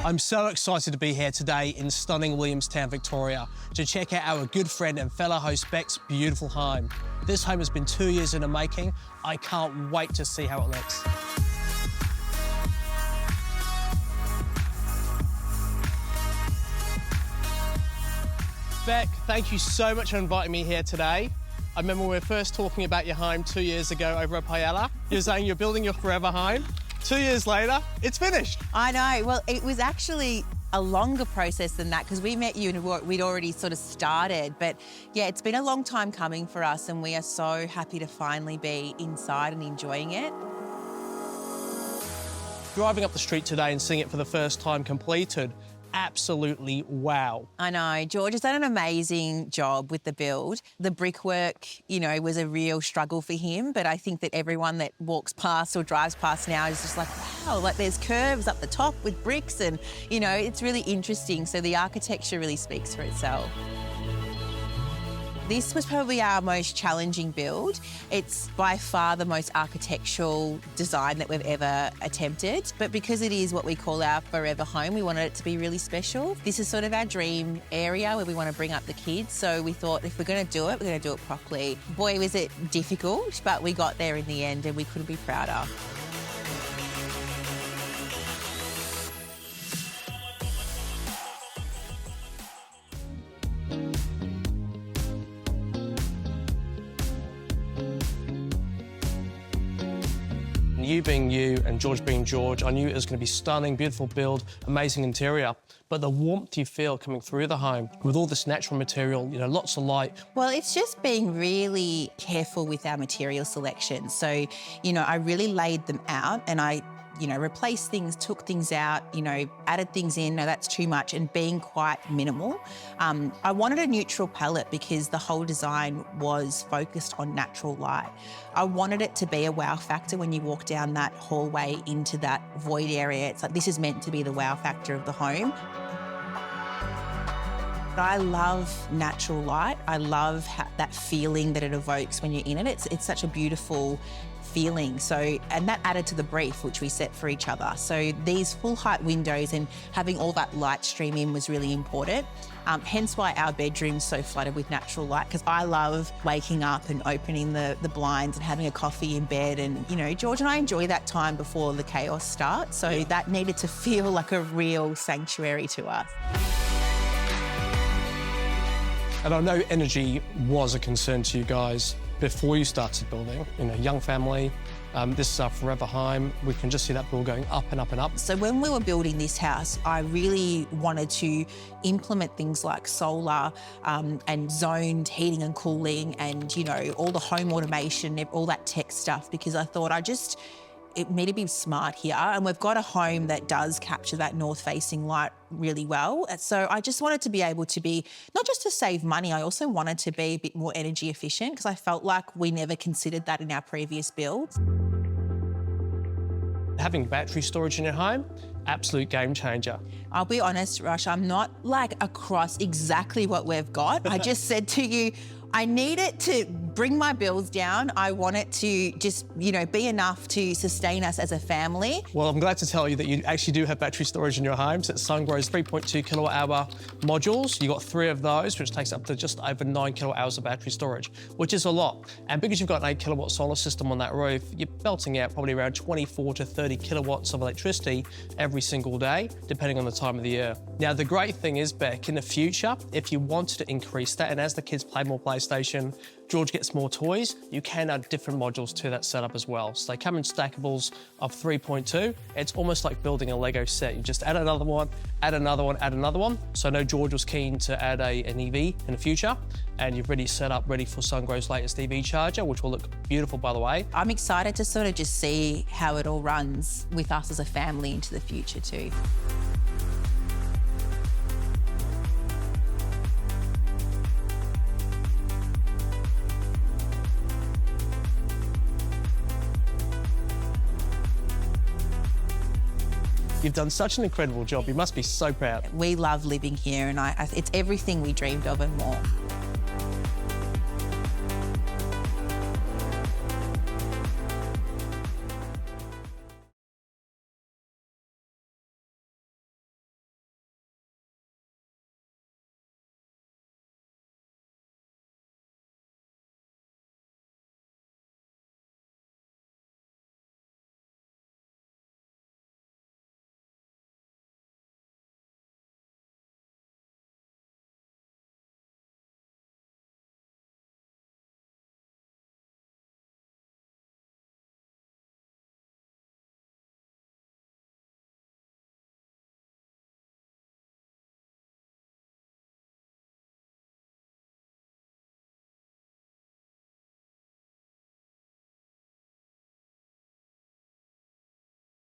I'm so excited to be here today in stunning Williamstown, Victoria, to check out our good friend and fellow host Bec's beautiful home. This home has been 2 years in the making. I can't wait to see how it looks. Bec, thank you so much for inviting me here today. I remember when we were first talking about your home 2 years ago over at Paella. You were saying you're building your forever home. 2 years later, it's finished. I know. Well, it was actually a longer process than that because we met you and we'd already sort of started. But yeah, it's been a long time coming for us and we are so happy to finally be inside and enjoying it. Driving up the street today and seeing it for the first time completed, absolutely wow. I know. George has done an amazing job with the build. The brickwork, you know, was a real struggle for him, but I think that everyone that walks past or drives past now is just like, wow, like there's curves up the top with bricks and, you know, it's really interesting. So the architecture really speaks for itself. This was probably our most challenging build. It's by far the most architectural design that we've ever attempted. But because it is what we call our forever home, we wanted it to be really special. This is sort of our dream area where we want to bring up the kids. So we thought if we're going to do it, we're going to do it properly. Boy, was it difficult, but we got there in the end and we couldn't be prouder. You being you and George being George, I knew it was going to be stunning, beautiful build, amazing interior. But the warmth you feel coming through the home with all this natural material, you know, lots of light. Well, it's just being really careful with our material selection. So, you know, I really laid them out and I, you know, replaced things, took things out, you know, added things in, no, that's too much, and being quite minimal. I wanted a neutral palette because the whole design was focused on natural light. I wanted it to be a wow factor when you walk down that hallway into that void area. It's like, this is meant to be the wow factor of the home. I love natural light. I love that feeling that it evokes when you're in it. It's such a beautiful feeling. So, and that added to the brief which we set for each other. So these full height windows and having all that light stream in was really important. Hence why our bedroom's so flooded with natural light, because I love waking up and opening the blinds and having a coffee in bed. And, you know, George and I enjoy that time before the chaos starts. So that needed to feel like a real sanctuary to us. And I know energy was a concern to you guys before you started building. You know, young family, this is our forever home. We can just see that bill going up and up and up. So when we were building this house, I really wanted to implement things like solar and zoned heating and cooling and, you know, all the home automation, all that tech stuff, because I thought it need to be smart here. And we've got a home that does capture that north-facing light really well. So I just wanted to be able to be, not just to save money, I also wanted to be a bit more energy efficient because I felt like we never considered that in our previous builds. Having battery storage in your home, absolute game changer. I'll be honest, Rush, I'm not like across exactly what we've got. I just said to you, I need it to bring my bills down. I want it to just, you know, be enough to sustain us as a family. Well, I'm glad to tell you that you actually do have battery storage in your home. So it's Sungrow's 3.2 kilowatt hour modules. You got 3 of those, which takes up to just over 9 kilowatt hours of battery storage, which is a lot. And because you've got an 8 kilowatt solar system on that roof, you're belting out probably around 24 to 30 kilowatts of electricity every single day, depending on the time of the year. Now, the great thing is, Bec, in the future, if you wanted to increase that, and as the kids play more PlayStation, George gets more toys, you can add different modules to that setup as well. So they come in stackables of 3.2. It's almost like building a Lego set. You just add another one, add another one, add another one. So I know George was keen to add an EV in the future, and you've already set up ready for Sungrow's latest EV charger, which will look beautiful, by the way. I'm excited to sort of just see how it all runs with us as a family into the future too. You've done such an incredible job. You must be so proud. We love living here and it's everything we dreamed of and more.